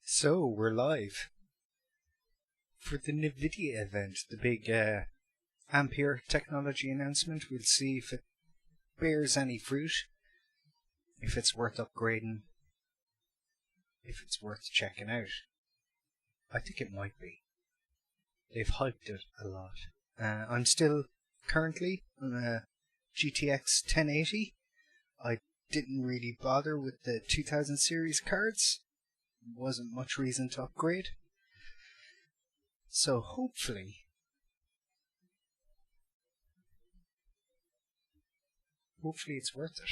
So, we're live for the Nvidia event, the big Ampere technology announcement. We'll see if it bears any fruit, if it's worth upgrading, if it's worth checking out. I think it might be. They've hyped it a lot. I'm still currently on a GTX 1080. I didn't really bother with the 2000 series cards. Wasn't much reason to upgrade. So hopefully it's worth it.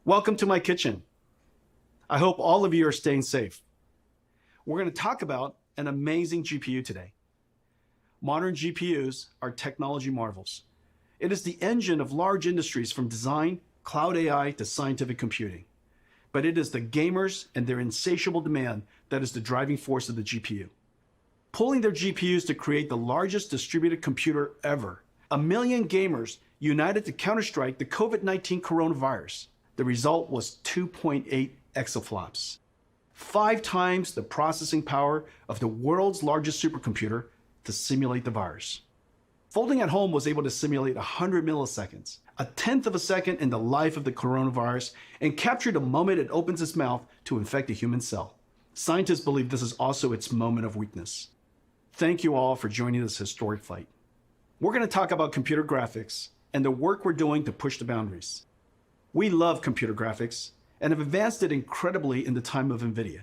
Welcome to my kitchen. I hope all of you are staying safe. We're going to talk about an amazing GPU today. Modern GPUs are technology marvels. It is the engine of large industries from design, cloud AI to scientific computing. But it is the gamers and their insatiable demand that is the driving force of the GPU. Pulling their GPUs to create the largest distributed computer ever. 1 million gamers united to counterstrike the COVID-19 coronavirus. The result was 2.8 exaflops, 5 times the processing power of the world's largest supercomputer to simulate the virus. Folding at Home was able to simulate 100 milliseconds, a tenth of a second in the life of the coronavirus, and capture the moment it opens its mouth to infect a human cell. Scientists believe this is also its moment of weakness. Thank you all for joining this historic fight. We're going to talk about computer graphics and the work we're doing to push the boundaries. We love computer graphics and have advanced it incredibly in the time of Nvidia.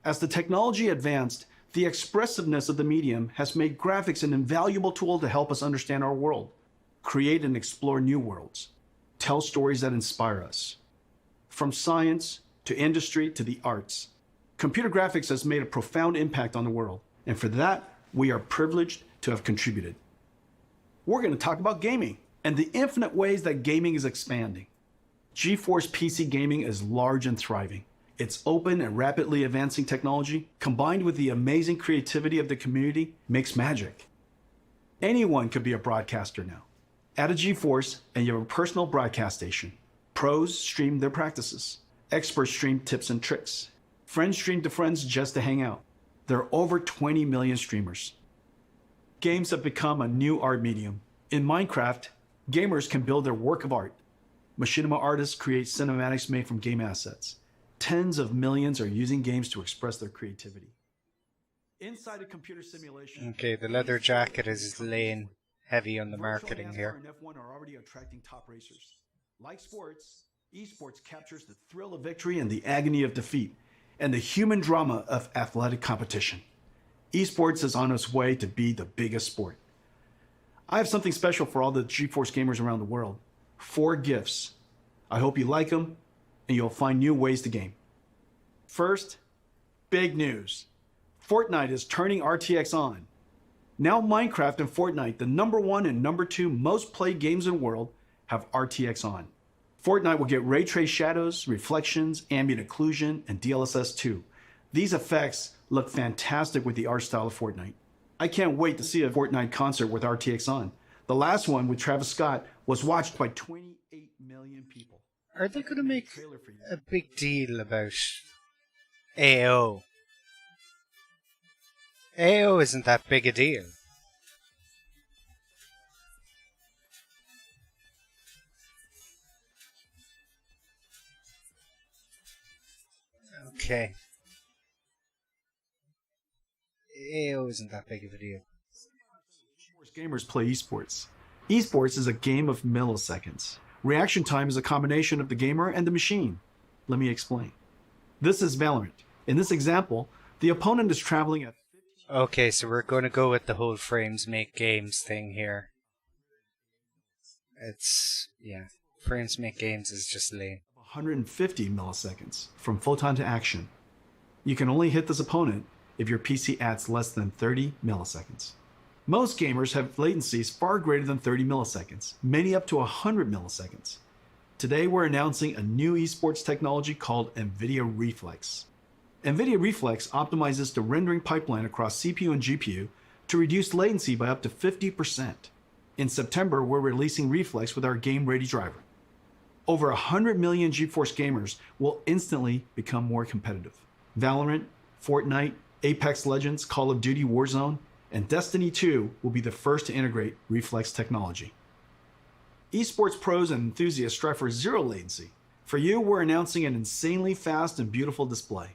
As the technology advanced, the expressiveness of the medium has made graphics an invaluable tool to help us understand our world, create and explore new worlds, tell stories that inspire us. From science to industry to the arts, computer graphics has made a profound impact on the world, and for that, we are privileged to have contributed. We're going to talk about gaming and the infinite ways that gaming is expanding. GeForce PC gaming is large and thriving. Its open and rapidly advancing technology, combined with the amazing creativity of the community, makes magic. Anyone could be a broadcaster now. Add a GeForce and you have a personal broadcast station. Pros stream their practices. Experts stream tips and tricks. Friends stream to friends just to hang out. There are over 20 million streamers. Games have become a new art medium. In Minecraft, gamers can build their work of art. Machinima artists create cinematics made from game assets. Tens of millions are using games to express their creativity. Inside a computer simulation... Okay, the leather jacket is laying heavy on the marketing here. And F1 are already attracting top racers. Like sports, esports captures the thrill of victory and the agony of defeat, and the human drama of athletic competition. Esports is on its way to be the biggest sport. I have something special for all the GeForce gamers around the world. 4 gifts. I hope you like them and you'll find new ways to game. First, big news. Fortnite is turning RTX on. Now Minecraft and Fortnite, the #1 and #2 most played games in the world, have RTX on. Fortnite will get ray trace shadows, reflections, ambient occlusion, and DLSS 2. These effects look fantastic with the art style of Fortnite. I can't wait to see a Fortnite concert with RTX on. The last one with Travis Scott was watched by 28 million people. Are they going to make Trailer for you. a big deal about AO? AO isn't that big a deal. Okay. AO isn't that big of a deal. Gamers play esports. Esports is a game of milliseconds. Reaction time is a combination of the gamer and the machine. Let me explain. This is Valorant. In this example, the opponent is traveling at... Okay, so we're going to go with the whole frames make games thing here. Yeah, frames make games is just lame. 150 milliseconds from photon to action. You can only hit this opponent if your PC adds less than 30 milliseconds. Most gamers have latencies far greater than 30 milliseconds, many up to 100 milliseconds. Today we're announcing a new esports technology called Nvidia Reflex. Nvidia Reflex optimizes the rendering pipeline across CPU and GPU to reduce latency by up to 50%. In September, we're releasing Reflex with our game-ready driver. Over 100 million GeForce gamers will instantly become more competitive. Valorant, Fortnite, Apex Legends, Call of Duty Warzone, and Destiny 2 will be the first to integrate Reflex technology. Esports pros and enthusiasts strive for zero latency. For you, we're announcing an insanely fast and beautiful display.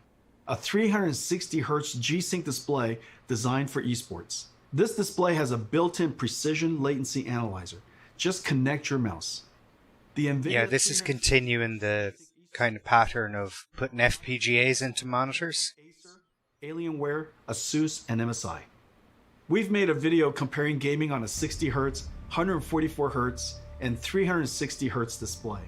A 360Hz G-Sync display designed for esports. This display has a built-in precision latency analyzer. Just connect your mouse. Yeah, this is continuing the kind of pattern of putting FPGAs into monitors. Alienware, Asus, and MSI. We've made a video comparing gaming on a 60Hz, 144Hz, and 360Hz display.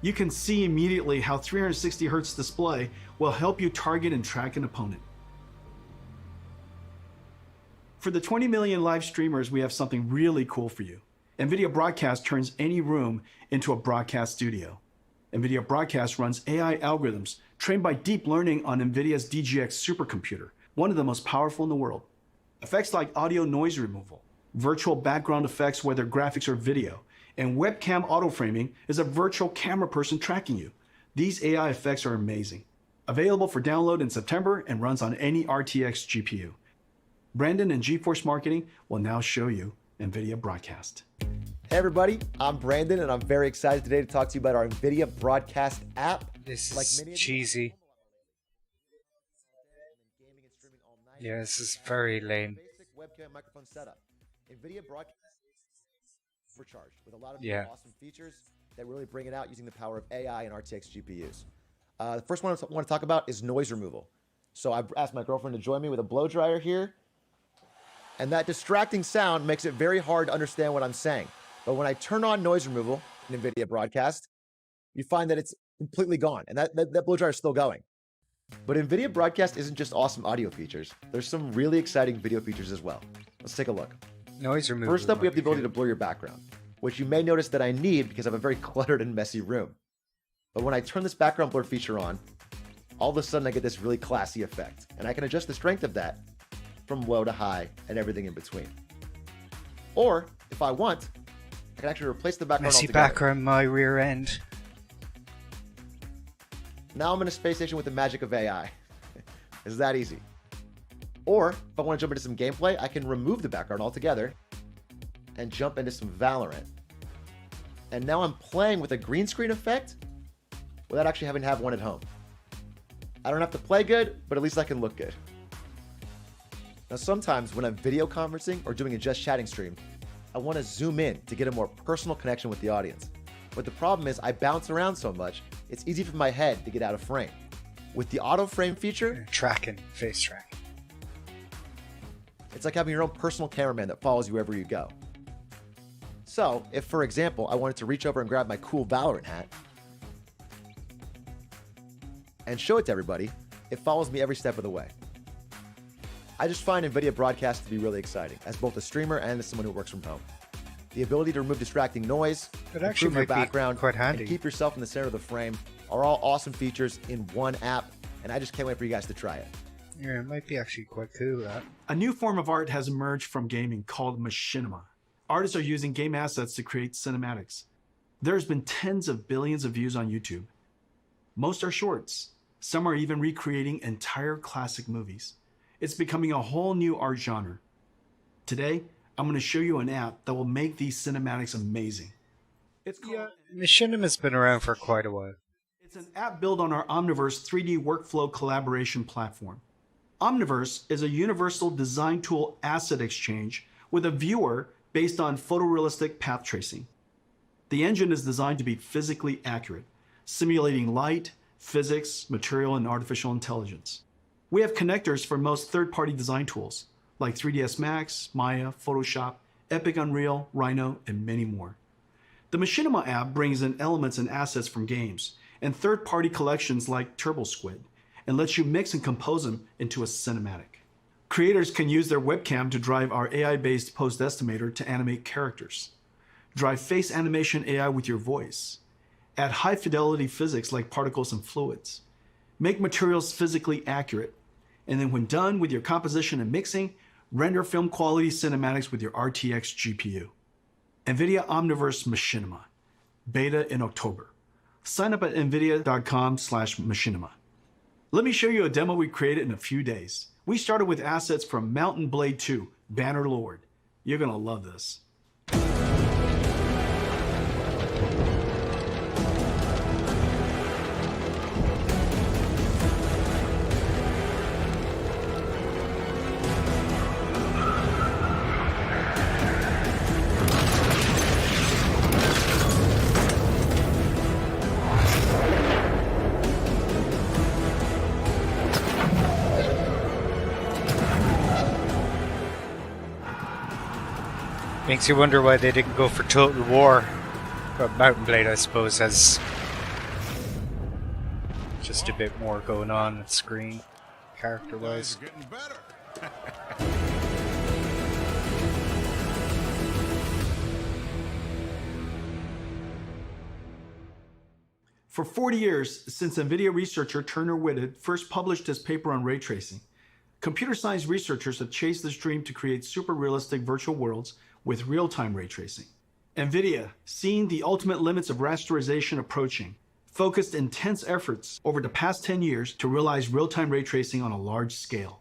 You can see immediately how 360Hz display will help you target and track an opponent. For the 20 million live streamers, we have something really cool for you. NVIDIA Broadcast turns any room into a broadcast studio. NVIDIA Broadcast runs AI algorithms trained by deep learning on NVIDIA's DGX supercomputer, one of the most powerful in the world. Effects like audio noise removal, virtual background effects whether graphics or video, and webcam auto-framing is a virtual camera person tracking you. These AI effects are amazing. Available for download in September and runs on any RTX GPU. Brandon and GeForce Marketing will now show you NVIDIA Broadcast. Hey everybody, I'm Brandon and I'm very excited today to talk to you about our NVIDIA Broadcast app. This is cheesy. Yeah, this is very lame. Basic webcam microphone setup. NVIDIA Broadcast supercharged with a lot of awesome features that really bring it out using the power of AI and RTX GPUs. The first one I want to talk about is noise removal. So I've asked my girlfriend to join me with a blow dryer here. And that distracting sound makes it very hard to understand what I'm saying. But when I turn on noise removal in NVIDIA Broadcast, you find that it's completely gone. And that blow dryer is still going. But NVIDIA Broadcast isn't just awesome audio features. There's some really exciting video features as well. Let's take a look. Noise removal. First up, we have the ability to blur your background, which you may notice that I need because I have a very cluttered and messy room. But when I turn this background blur feature on, all of a sudden I get this really classy effect. And I can adjust the strength of that from low to high and everything in between. Or, if I want, I can actually replace the background messy altogether. background, my rear end. Now I'm in a space station with the magic of AI. It's that easy. Or, if I want to jump into some gameplay, I can remove the background altogether and jump into some Valorant. And now I'm playing with a green screen effect without actually having to have one at home. I don't have to play good, but at least I can look good. Now sometimes when I'm video conferencing or doing a just chatting stream, I want to zoom in to get a more personal connection with the audience. But the problem is I bounce around so much, it's easy for my head to get out of frame. With the auto frame feature, Tracking, face tracking. it's like having your own personal cameraman that follows you wherever you go. So if, for example, I wanted to reach over and grab my cool Valorant hat and show it to everybody, it follows me every step of the way. I just find NVIDIA Broadcast to be really exciting, as both a streamer and as someone who works from home. The ability to remove distracting noise, It actually improve your might be background, quite and handy. to keep yourself in the center of the frame are all awesome features in one app, and I just can't wait for you guys to try it. Yeah, it might be actually quite cool, that. A new form of art has emerged from gaming called machinima. Artists are using game assets to create cinematics. There's been tens of billions of views on YouTube. Most are shorts. Some are even recreating entire classic movies. It's becoming a whole new art genre. Today, I'm going to show you an app that will make these cinematics amazing. It's called Machinima's been around for quite a while. It's an app built on our Omniverse 3D workflow collaboration platform. Omniverse is a universal design tool asset exchange with a viewer based on photorealistic path tracing. The engine is designed to be physically accurate, simulating light, physics, material, and artificial intelligence. We have connectors for most third-party design tools, like 3ds Max, Maya, Photoshop, Epic Unreal, Rhino, and many more. The Machinima app brings in elements and assets from games and third-party collections like TurboSquid and lets you mix and compose them into a cinematic. Creators can use their webcam to drive our AI-based post estimator to animate characters. Drive face animation AI with your voice. Add high-fidelity physics like particles and fluids. Make materials physically accurate. And then when done with your composition and mixing, render film quality cinematics with your RTX GPU. Nvidia Omniverse Machinima. Beta in October. Sign up at nvidia.com/machinima. Let me show you a demo we created in a few days. We started with assets from Mountain Blade 2, Bannerlord. You're gonna love this. Makes you wonder why they didn't go for Total War. But Mountain Blade, I suppose, has just a bit more going on screen, character-wise. Getting better. For 40 years, since Nvidia researcher Turner Whitted first published his paper on ray tracing, computer science researchers have chased this dream to create super realistic virtual worlds with real-time ray tracing. Nvidia, seeing the ultimate limits of rasterization approaching, focused intense efforts over the past 10 years to realize real-time ray tracing on a large scale.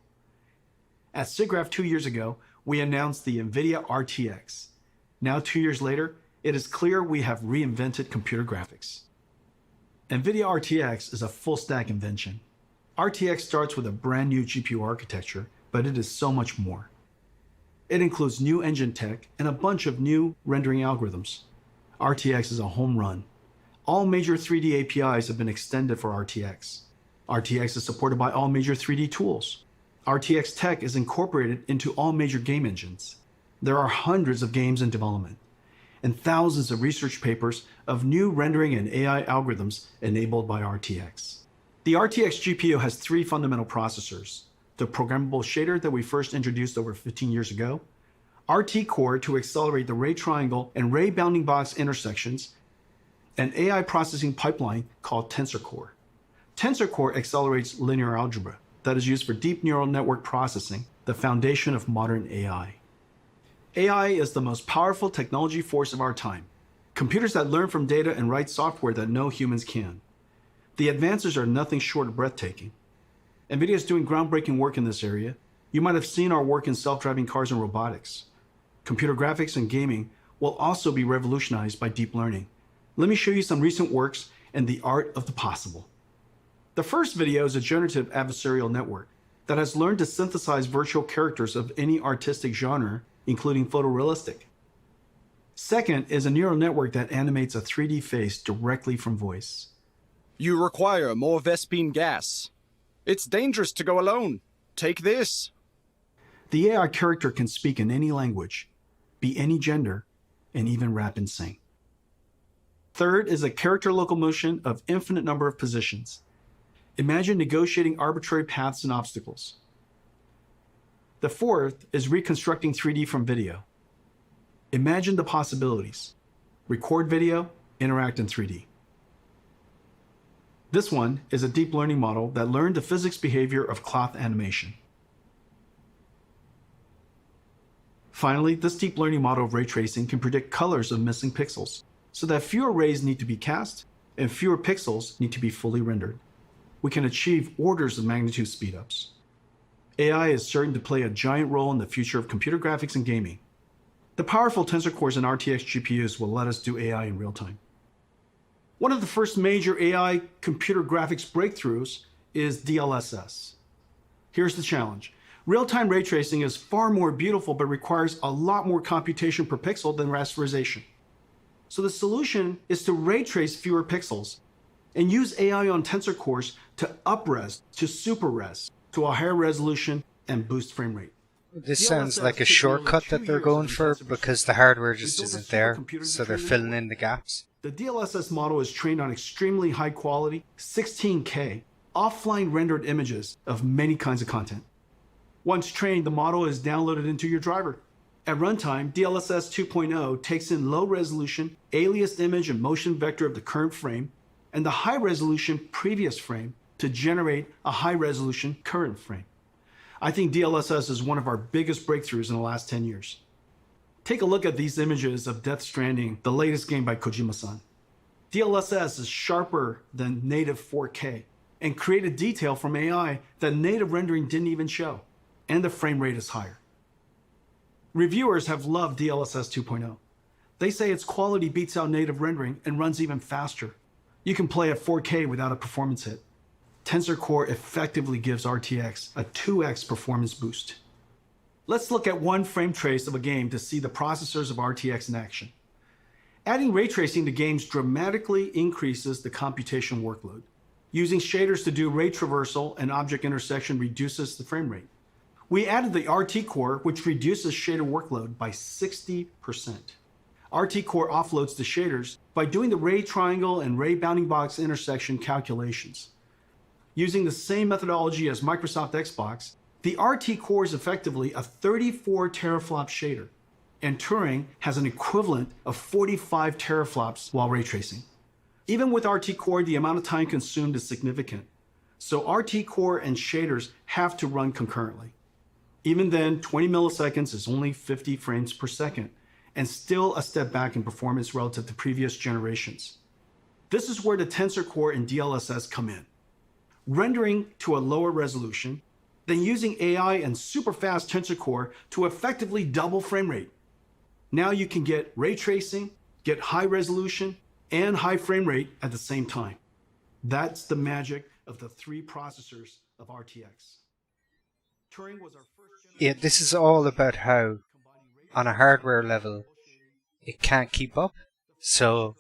At SIGGRAPH 2 years ago, we announced the Nvidia RTX. Now 2 years later, it is clear we have reinvented computer graphics. Nvidia RTX is a full-stack invention. RTX starts with a brand new GPU architecture, but it is so much more. It includes new engine tech and a bunch of new rendering algorithms. RTX is a home run. All major 3D APIs have been extended for RTX. RTX is supported by all major 3D tools. RTX tech is incorporated into all major game engines. There are hundreds of games in development and thousands of research papers of new rendering and AI algorithms enabled by RTX. The RTX GPU has 3 fundamental processors: the programmable shader that we first introduced over 15 years ago, RT Core to accelerate the ray triangle and ray bounding box intersections, and AI processing pipeline called Tensor Core. Tensor Core accelerates linear algebra that is used for deep neural network processing, the foundation of modern AI. AI is the most powerful technology force of our time. Computers that learn from data and write software that no humans can. The advances are nothing short of breathtaking. NVIDIA is doing groundbreaking work in this area. You might have seen our work in self-driving cars and robotics. Computer graphics and gaming will also be revolutionized by deep learning. Let me show you some recent works and the art of the possible. The first video is a generative adversarial network that has learned to synthesize virtual characters of any artistic genre, including photorealistic. Second is a neural network that animates a 3D face directly from voice. You require more Vespine gas. It's dangerous to go alone. Take this. The AI character can speak in any language, be any gender, and even rap and sing. Third is a character locomotion of infinite number of positions. Imagine negotiating arbitrary paths and obstacles. The fourth is reconstructing 3D from video. Imagine the possibilities. Record video, interact in 3D. This one is a deep learning model that learned the physics behavior of cloth animation. Finally, this deep learning model of ray tracing can predict colors of missing pixels. so that fewer rays need to be cast and fewer pixels need to be fully rendered. We can achieve orders of magnitude speedups. AI is certain to play a giant role in the future of computer graphics and gaming. The powerful tensor cores and RTX GPUs will let us do AI in real time. One of the first major AI computer graphics breakthroughs is DLSS. Here's the challenge. Real-time ray tracing is far more beautiful but requires a lot more computation per pixel than rasterization. So the solution is to ray trace fewer pixels and use AI on tensor cores to up-res to super-res to a higher resolution and boost frame rate. This sounds like a shortcut that they're going for because the hardware just isn't there, so they're filling in the gaps. The DLSS model is trained on extremely high quality, 16K, offline rendered images of many kinds of content. Once trained, the model is downloaded into your driver. At runtime, DLSS 2.0 takes in low resolution, aliased image and motion vector of the current frame, and the high resolution previous frame to generate a high resolution current frame. I think DLSS is one of our biggest breakthroughs in the last 10 years. Take a look at these images of Death Stranding, the latest game by Kojima-san. DLSS is sharper than native 4K and created detail from AI that native rendering didn't even show, and the frame rate is higher. Reviewers have loved DLSS 2.0. They say its quality beats out native rendering and runs even faster. You can play at 4K without a performance hit. Tensor Core effectively gives RTX a 2x performance boost. Let's look at one frame trace of a game to see the processors of RTX in action. Adding ray tracing to games dramatically increases the computation workload. Using shaders to do ray traversal and object intersection reduces the frame rate. We added the RT Core, which reduces shader workload by 60%. RT Core offloads the shaders by doing the ray triangle and ray bounding box intersection calculations. Using the same methodology as Microsoft Xbox, the RT Core is effectively a 34 teraflop shader, and Turing has an equivalent of 45 teraflops while ray tracing. Even with RT Core, the amount of time consumed is significant, so RT Core and shaders have to run concurrently. Even then, 20 milliseconds is only 50 frames per second, and still a step back in performance relative to previous generations. This is where the Tensor Core and DLSS come in. Rendering to a lower resolution, then using AI and super fast Tensor Core to effectively double frame rate. Now you can get ray tracing, get high resolution, and high frame rate at the same time. That's the magic of the three processors of RTX. Turing was our first generation. Yeah, this is all about how, on a hardware level, it can't keep up. So,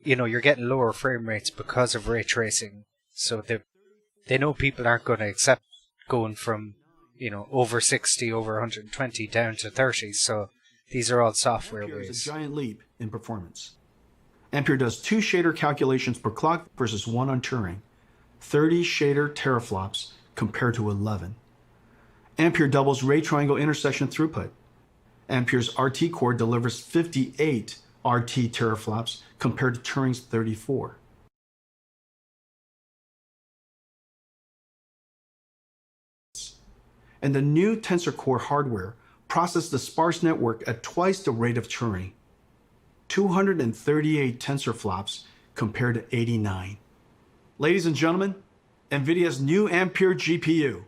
you're getting lower frame rates because of ray tracing. So they know people aren't going to accept going from, over 60, over 120 down to 30. So these are all software Ampere ways. is a giant leap in performance. Ampere does 2 shader calculations per clock versus 1 on Turing. 30 shader teraflops compared to 11. Ampere doubles ray triangle intersection throughput. Ampere's RT Core delivers 58 RT teraflops compared to Turing's 34. And the new Tensor Core hardware processed the sparse network at twice the rate of Turing. 238 tensor flops compared to 89. Ladies and gentlemen, Nvidia's new Ampere GPU,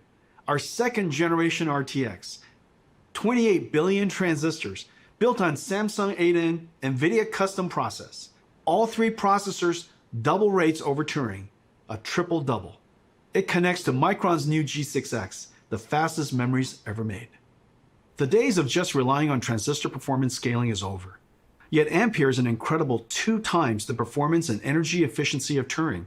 our second generation RTX, 28 billion transistors built on Samsung 8N Nvidia custom process. All 3 processors double rates over Turing, a triple double. It connects to Micron's new G6X, the fastest memories ever made. The days of just relying on transistor performance scaling is over. Yet Ampere is an incredible 2 times the performance and energy efficiency of Turing.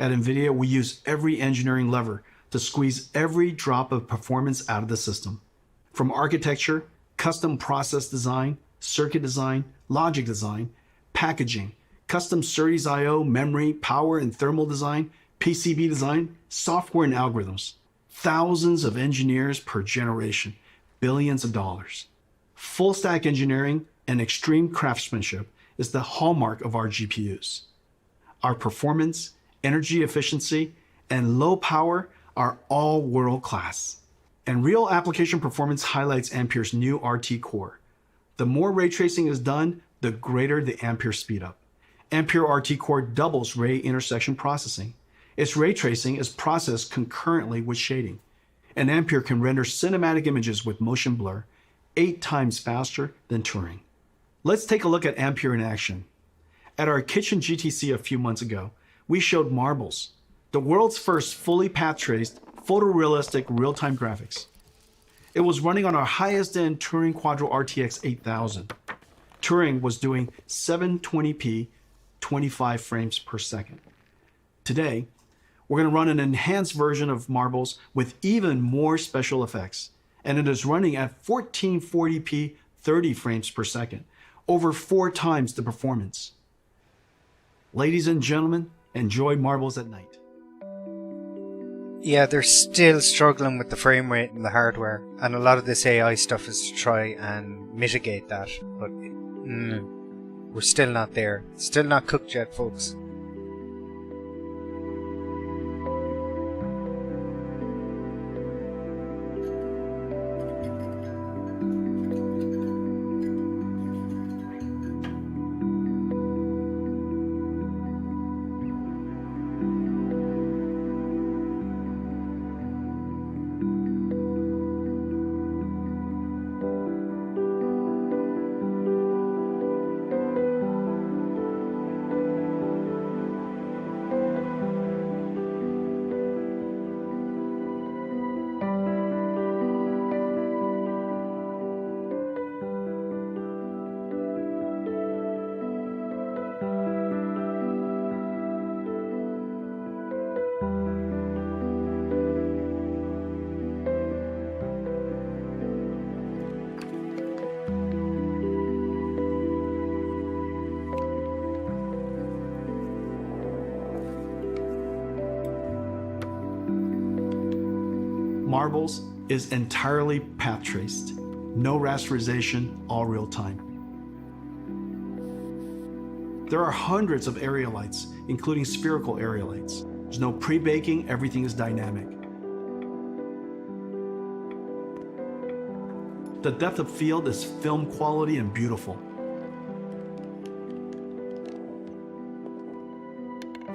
At Nvidia, we use every engineering lever to squeeze every drop of performance out of the system. From architecture, custom process design, circuit design, logic design, packaging, custom SerDes I/O, memory, power and thermal design, PCB design, software and algorithms. Thousands of engineers per generation, billions of dollars. Full stack engineering and extreme craftsmanship is the hallmark of our GPUs. Our performance, energy efficiency, and low power are all world class. And real application performance highlights Ampere's new RT Core. The more ray tracing is done, the greater the Ampere speedup. Ampere RT Core doubles ray intersection processing. Its ray tracing is processed concurrently with shading, and Ampere can render cinematic images with motion blur 8 times faster than Turing. Let's take a look at Ampere in action. At our Kitchen GTC a few months ago, we showed Marbles, the world's first fully path-traced, photorealistic real-time graphics. It was running on our highest-end Turing Quadro RTX 8000. Turing was doing 720p, 25 frames per second. Today, we're going to run an enhanced version of Marbles with even more special effects, and it is running at 1440p, 30 frames per second, over 4 times the performance. Ladies and gentlemen, enjoy Marbles at night. Yeah, they're still struggling with the frame rate and the hardware, and a lot of this AI stuff is to try and mitigate that, but we're still not there. Still not cooked yet, folks. Marbles is entirely path traced. No rasterization, all real time. There are hundreds of area lights, including spherical area lights. There's no pre-baking, everything is dynamic. The depth of field is film quality and beautiful.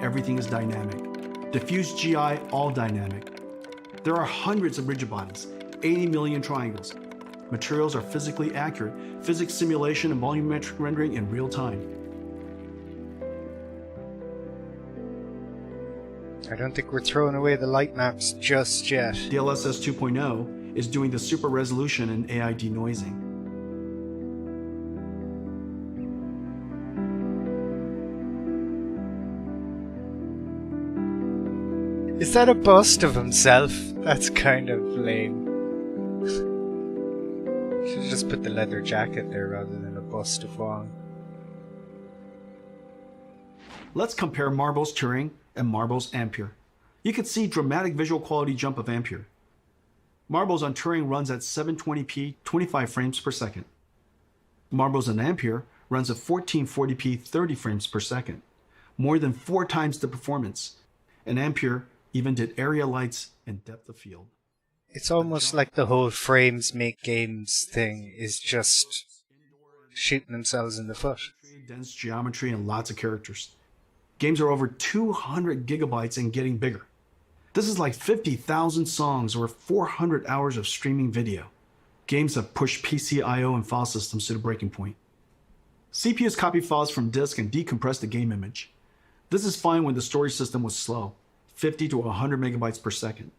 Everything is dynamic. Diffuse GI, all dynamic. There are hundreds of rigid bodies, 80 million triangles. Materials are physically accurate, physics simulation and volumetric rendering in real time. I don't think we're throwing away the light maps just yet. DLSS 2.0 is doing the super resolution and AI denoising. Is that a bust of himself? That's kind of lame. Should just put the leather jacket there rather than a bust of Wong. Let's compare Marbles Turing and Marbles Ampere. You can see dramatic visual quality jump of Ampere. Marbles on Turing runs at 720p, 25 frames per second. Marbles on Ampere runs at 1440p, 30 frames per second, more than 4 times the performance. And Ampere even did area lights and depth of field. It's almost like the whole frames make games thing is just shooting themselves in the foot. Dense geometry and lots of characters. Games are over 200 gigabytes and getting bigger. This is like 50,000 songs or 400 hours of streaming video. Games have pushed PC I/O and file systems to the breaking point. CPUs copy files from disk and decompress the game image. This is fine when the storage system was slow, 50 to 100 megabytes per second.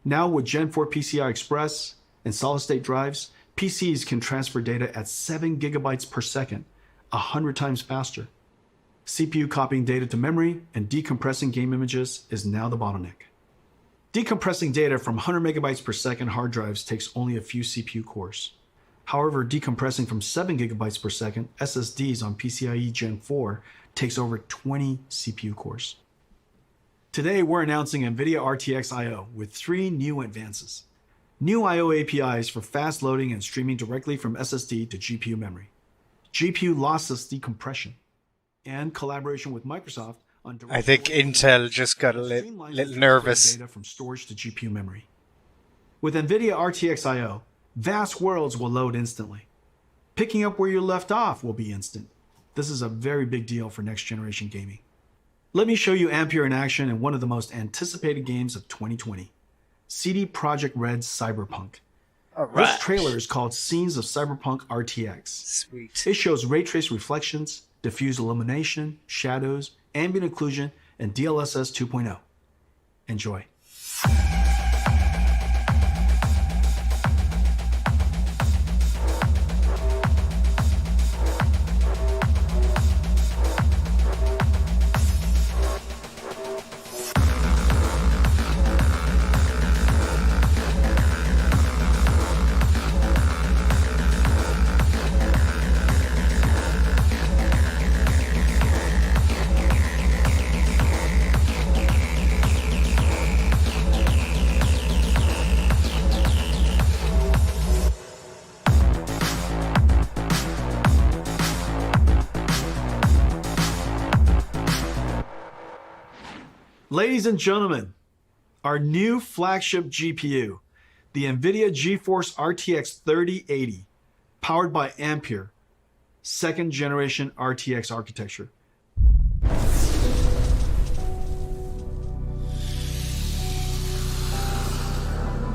Now with Gen 4 PCI Express and solid-state drives, PCs can transfer data at 7 gigabytes per second, 100 times faster. CPU copying data to memory and decompressing game images is now the bottleneck. Decompressing data from 100 megabytes per second hard drives takes only a few CPU cores. However, decompressing from 7 gigabytes per second SSDs on PCIe Gen 4 takes over 20 CPU cores. Today, we're announcing Nvidia RTX I/O with 3 new advances. New I/O APIs for fast loading and streaming directly from SSD to GPU memory. GPU lossless decompression. And collaboration with Microsoft on I think Intel just got a little nervous. Data from storage to GPU memory. With Nvidia RTX I/O, vast worlds will load instantly. Picking up where you left off will be instant. This is a very big deal for next generation gaming. Let me show you Ampere in action in one of the most anticipated games of 2020, CD Projekt Red's Cyberpunk. This trailer is called Scenes of Cyberpunk RTX. Sweet. It shows ray trace reflections, diffuse illumination, shadows, ambient occlusion, and DLSS 2.0. Enjoy. Ladies and gentlemen, our new flagship GPU, the Nvidia GeForce RTX 3080, powered by Ampere, second generation RTX architecture.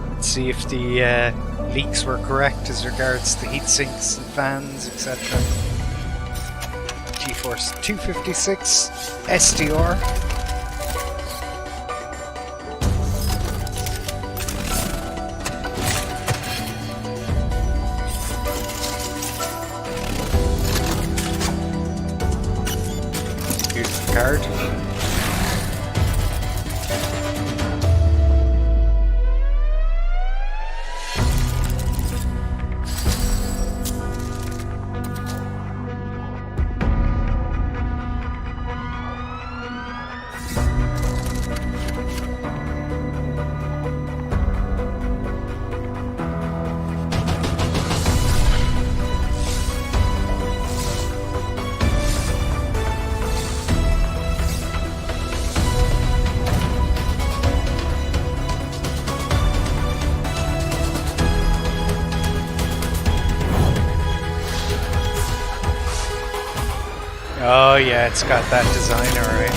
Let's see if the leaks were correct as regards the heat sinks and fans, etc. GeForce 256 SDR. Card. Oh yeah, it's got that design, alright.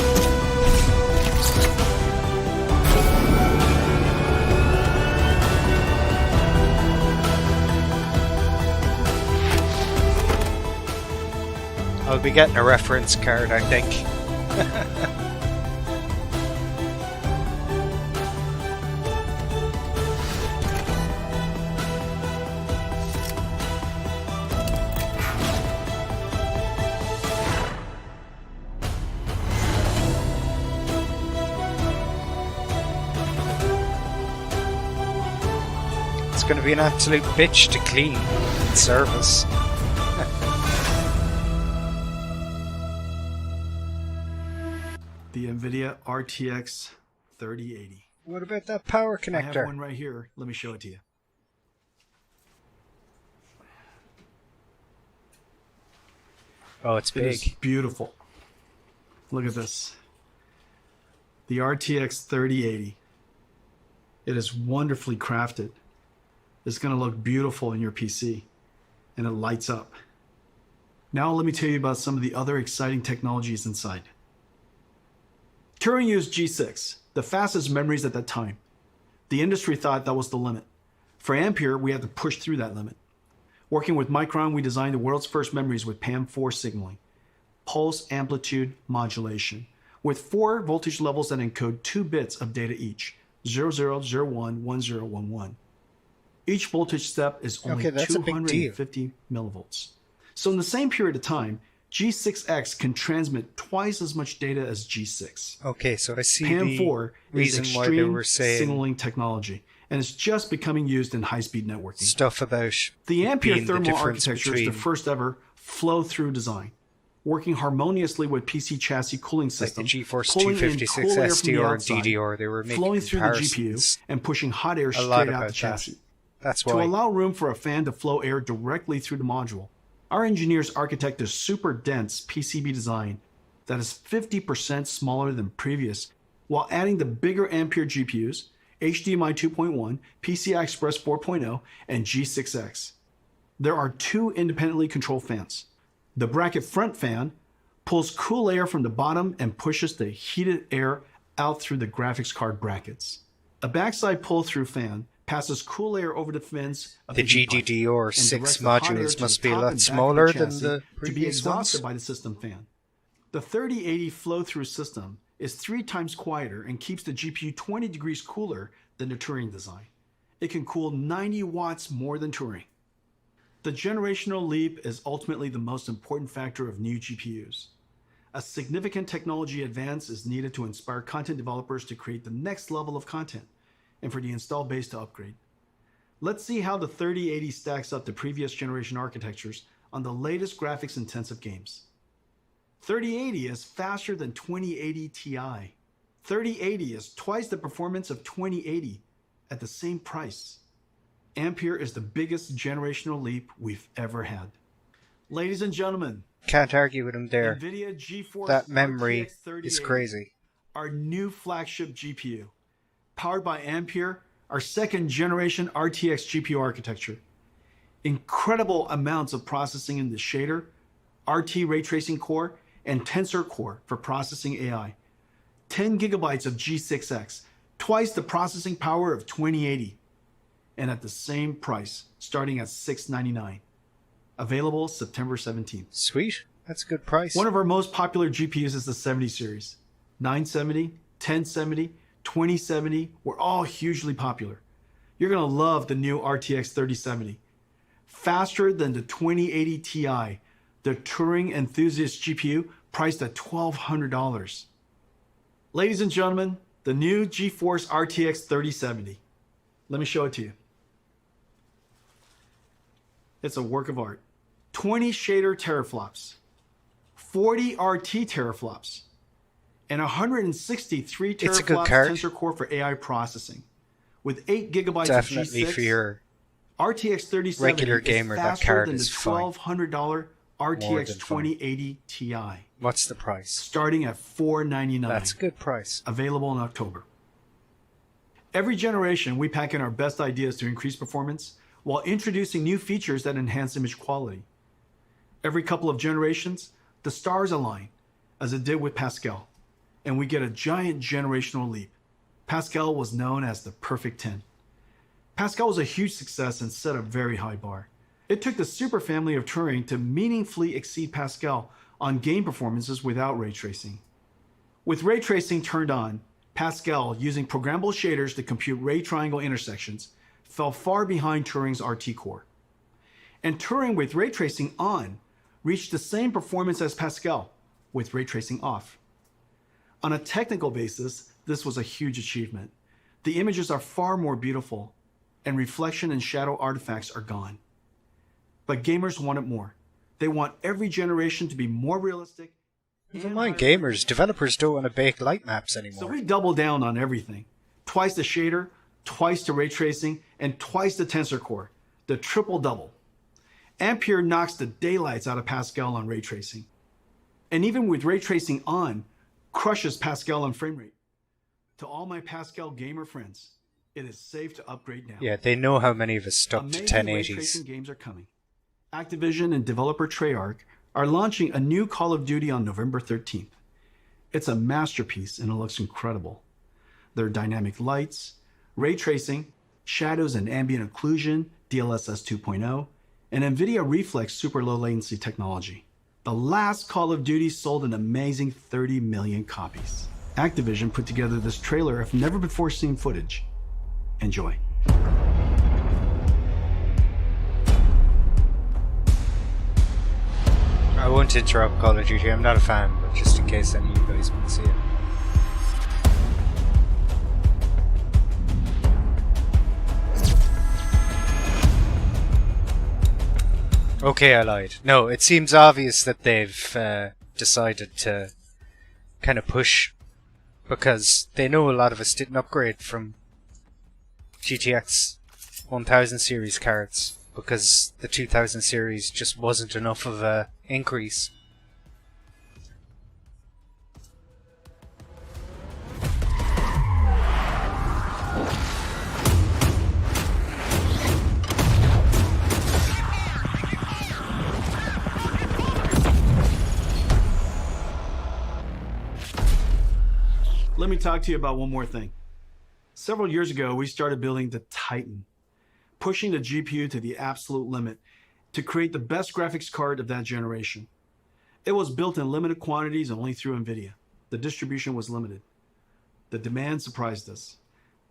I'll be getting a reference card, I think. It's going to be an absolute bitch to clean and service. The Nvidia RTX 3080. What about that power I connector? have one right here. Let me show it to you. Oh, it's It is big. beautiful. Look at this. The RTX 3080. It is wonderfully crafted. It's going to look beautiful in your PC, and it lights up. Now let me tell you about some of the other exciting technologies inside. Turing used G6, the fastest memories at that time. The industry thought that was the limit. For Ampere, we had to push through that limit. Working with Micron, we designed the world's first memories with PAM4 signaling, pulse amplitude modulation, with 4 voltage levels that encode 2 bits of data each, 0001, 1011. Each voltage step is only Okay, that's a big deal. 250 millivolts. So in the same period of time, G6X can transmit twice as much data as G6. Okay, so I see PAM4 the is reason why they were extreme saying signaling technology, and it's just becoming used in high-speed networking. stuff about The Ampere being the thermal difference architecture is the between first ever flow-through design, working harmoniously with PC chassis cooling like the systems, GeForce pulling in 256 cool air from the SDR and outside, DDR. They were making flowing through the comparisons. GPU and pushing hot air a lot straight out about the that. chassis. That's To why. allow room for a fan to flow air directly through the module, our engineers architect a super dense PCB design that is 50% smaller than previous, while adding the bigger Ampere GPUs, HDMI 2.1, PCI Express 4.0, and G6X. There are 2 independently controlled fans. The bracket front fan pulls cool air from the bottom and pushes the heated air out through the graphics card brackets. A backside pull-through fan passes cool air over the fins of The heat pipe GDDR and 6 directs the hot air modules to must the be a top lot and back of smaller the than chassis the to be previous exhausted ones. by the system fan. The 3080 flow-through system is 3 times quieter and keeps the GPU 20 degrees cooler than the Turing design. It can cool 90 watts more than Turing. The generational leap is ultimately the most important factor of new GPUs. A significant technology advance is needed to inspire content developers to create the next level of content and for the install base to upgrade. Let's see how the 3080 stacks up to previous generation architectures on the latest graphics-intensive games. 3080 is faster than 2080 Ti. 3080 is twice the performance of 2080 at the same price. Ampere is the biggest generational leap we've ever had. Ladies and gentlemen, Can't argue with him there. Nvidia GeForce That memory RTX 3080, is crazy. our new flagship GPU, powered by Ampere, our second generation RTX GPU architecture. Incredible amounts of processing in the shader, RT ray tracing core, and tensor core for processing AI. 10 gigabytes of G6X, twice the processing power of 2080, and at the same price, starting at $699. Available September 17th. Sweet. That's a good price. One of our most popular GPUs is the 70 series. 970, 1070, 2070 were all hugely popular. You're going to love the new RTX 3070. Faster than the 2080 Ti, the Turing enthusiast GPU priced at $1,200. Ladies and gentlemen, the new GeForce RTX 3070. Let me show it to you. It's a work of art. 20 shader teraflops, 40 RT teraflops, and 163 It's a good teraflops card. tensor core for AI processing. With 8 gigabytes Definitely of G6, for your RTX 3070 regular is gamer, that faster card than the is fine. $1,200 More RTX than fine. 2080 Ti, What's the price? starting at $499. That's a good price. Available in October. Every generation, we pack in our best ideas to increase performance while introducing new features that enhance image quality. Every couple of generations, the stars align, as it did with Pascal, and we get a giant generational leap. Pascal was known as the perfect 10. Pascal was a huge success and set a very high bar. It took the super family of Turing to meaningfully exceed Pascal on game performances without ray tracing. With ray tracing turned on, Pascal, using programmable shaders to compute ray triangle intersections, fell far behind Turing's RT core. And Turing with ray tracing on reached the same performance as Pascal with ray tracing off. On a technical basis, this was a huge achievement. The images are far more beautiful, and reflection and shadow artifacts are gone. But gamers want it more. They want every generation to be more realistic. Never and mind higher- gamers. Developers don't want to bake light maps So anymore. we double down on everything. Twice the shader, twice the ray tracing, and twice the tensor core. The triple double. Ampere knocks the daylights out of Pascal on ray tracing. And even with ray tracing on, crushes Pascal on frame rate. To all my Pascal gamer friends, it is safe to upgrade now. Yeah, they know how many of us stuck to Amazing ray 1080s. tracing games are coming. Activision and developer Treyarch are launching a new Call of Duty on November 13th. It's a masterpiece and it looks incredible. There are dynamic lights, ray tracing, shadows and ambient occlusion, DLSS 2.0, and Nvidia Reflex super low latency technology. The last Call of Duty sold an amazing 30 million copies. Activision put together this trailer of never before seen footage. Enjoy. I won't interrupt Call of Duty. I'm not a fan, but just in case any of you guys want to see it. Okay, I lied. No, it seems obvious that they've decided to kind of push, because they know a lot of us didn't upgrade from GTX 1000 series cards because the 2000 series just wasn't enough of a increase. talk to you about one more thing. Several years ago, we started building the Titan, pushing the GPU to the absolute limit to create the best graphics card of that generation. It was built in limited quantities only through Nvidia. The distribution was limited. The demand surprised us.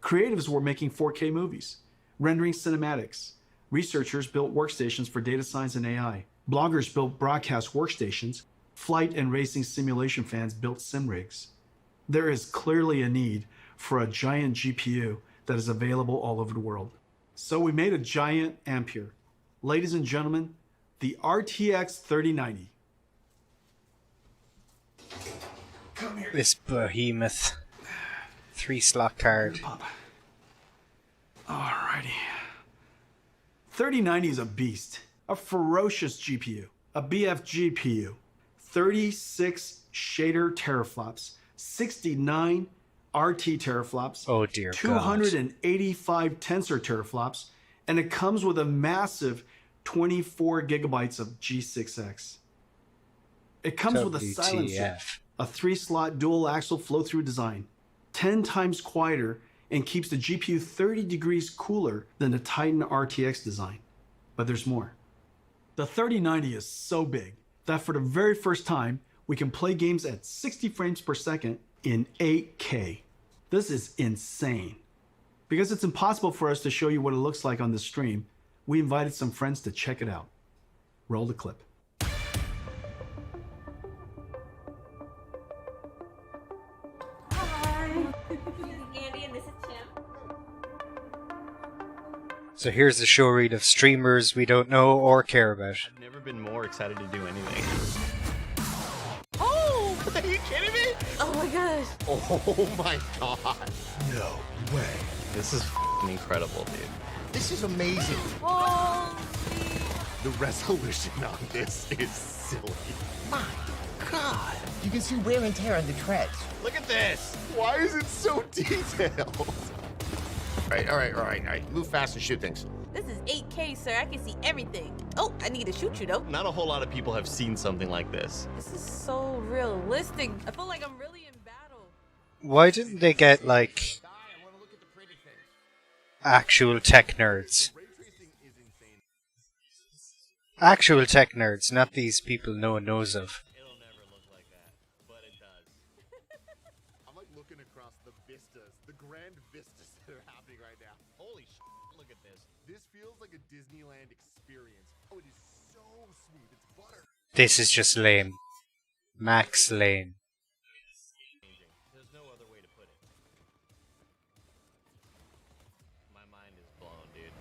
Creatives were making 4K movies, rendering cinematics. Researchers built workstations for data science and AI. Bloggers built broadcast workstations. Flight and racing simulation fans built sim rigs. There is clearly a need for a giant GPU that is available all over the world. So we made a giant Ampere. Ladies and gentlemen, the RTX 3090. Come here. This behemoth 3-slot card. Alrighty. 3090 is a beast, a ferocious GPU, a BF GPU, 36 shader teraflops, 69 RT teraflops, Oh dear 285 tensor teraflops, and it comes with a massive 24 gigabytes of G6X. It comes with a silencer, WTF. a 3-slot dual axle flow-through design, 10 times quieter, and keeps the GPU 30 degrees cooler than the Titan RTX design. But there's more. The 3090 is so big that for the very first time, we can play games at 60 frames per second in 8K. This is insane. Because it's impossible for us to show you what it looks like on the stream, we invited some friends to check it out. Roll the clip. So here's a show read of streamers we don't know or care about. I've never been more excited to do anything. Oh! Are you kidding me? Oh my gosh. Oh my god. No way. This is f***ing incredible, dude. This is amazing. Holy. The resolution on this is silly. My god. You can see wear and tear on the treads. Look at this. Why is it so detailed? All right. Move fast and shoot things. This is 8K, sir. I can see everything. Oh, I need to shoot you, though. Not a whole lot of people have seen something like this. This is so realistic. I feel like I'm really in battle. Why didn't they get, like, actual tech nerds? Actual tech nerds, not these people no one knows of. It'll never look like that, but it does. I'm like looking across the vistas, the grand vistas that are happening right now. Holy shit, look at this. This feels like a Disneyland experience. Oh, it is so smooth. It's butter. This is just lame. Max lame. There's no other way to put it. My mind is blown, dude.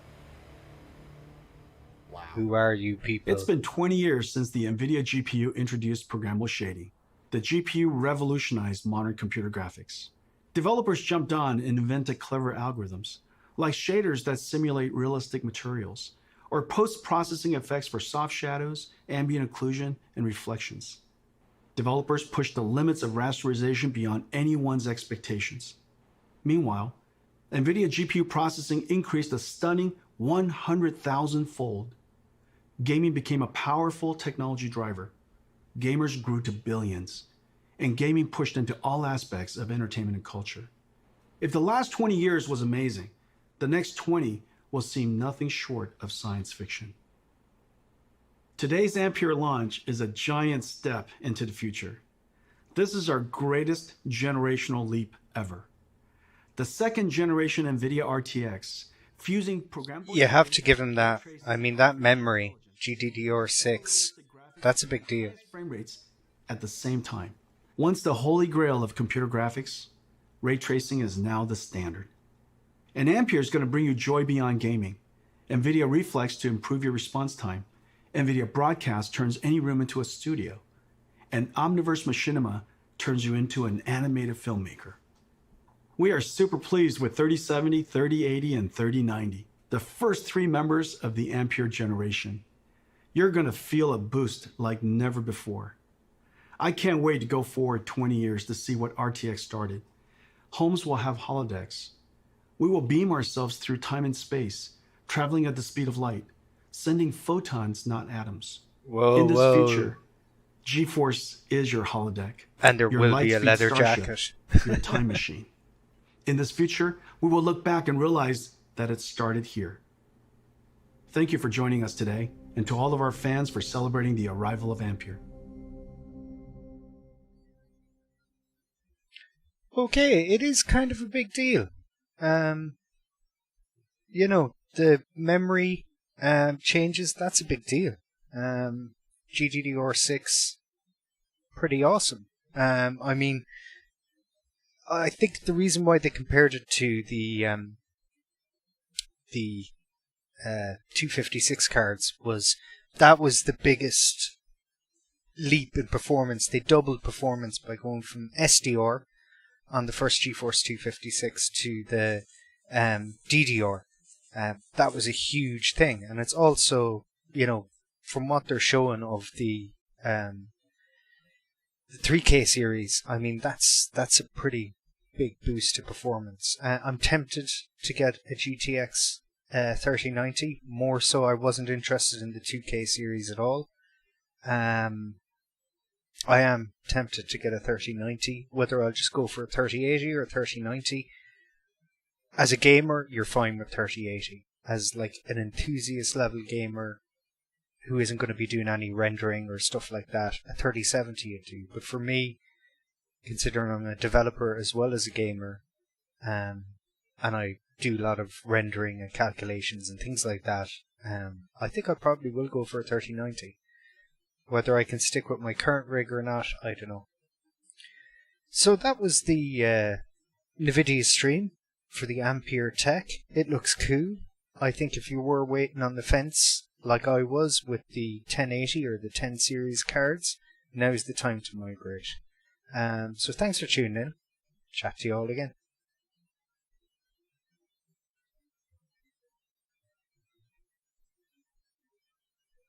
Wow. Who are you people? It's been 20 years since the Nvidia GPU introduced programmable shading. The GPU revolutionized modern computer graphics. Developers jumped on and invented clever algorithms, like shaders that simulate realistic materials, or post-processing effects for soft shadows, ambient occlusion, and reflections. Developers pushed the limits of rasterization beyond anyone's expectations. Meanwhile, Nvidia GPU processing increased a stunning 100,000-fold. Gaming became a powerful technology driver. Gamers grew to billions, and gaming pushed into all aspects of entertainment and culture. If the last 20 years was amazing, the next 20 will seem nothing short of science fiction. Today's Ampere launch is a giant step into the future. This is our greatest generational leap ever. The second generation Nvidia RTX, fusing programmable... You have to give them that. I mean, that memory, GDDR6, that's a big deal. Frame rates at the same time. Once the holy grail of computer graphics, ray tracing is now the standard. And Ampere is going to bring you joy beyond gaming. Nvidia Reflex to improve your response time. Nvidia Broadcast turns any room into a studio. And Omniverse Machinima turns you into an animated filmmaker. We are super pleased with 3070, 3080, and 3090, the first three members of the Ampere generation. You're going to feel a boost like never before. I can't wait to go forward 20 years to see what RTX started. Homes will have holodecks. We will beam ourselves through time and space, traveling at the speed of light, sending photons, not atoms. Whoa, In this whoa. future, GeForce is your holodeck. And there your will be a Lightspeed leather starship, jacket. your time machine. In this future, we will look back and realize that it started here. Thank you for joining us today, and to all of our fans for celebrating the arrival of Ampere. Okay, it is kind of a big deal. You know, the memory changes, that's a big deal. GDDR6, pretty awesome. I mean, I think the reason why they compared it to the 256 cards was that was the biggest leap in performance. They doubled performance by going from SDR on the first GeForce 256 to the DDR. That was a huge thing, and it's also, you know, from what they're showing of the 3K series, I mean that's a pretty big boost to performance. I'm tempted to get a GTX 3090. More so, I wasn't interested in the 2K series at all. I am tempted to get a 3090. Whether I'll just go for a 3080 or a 3090. As a gamer, you're fine with 3080. As like an enthusiast level gamer who isn't going to be doing any rendering or stuff like that, a 3070 would do. But for me, considering I'm a developer as well as a gamer, and I do a lot of rendering and calculations and things like that, I think I probably will go for a 3090. Whether I can stick with my current rig or not, I don't know. So that was the Nvidia stream for the Ampere Tech. It looks cool. I think if you were waiting on the fence, like I was with the 1080 or the 10 series cards, now's the time to migrate. So thanks for tuning in. Chat to you all again.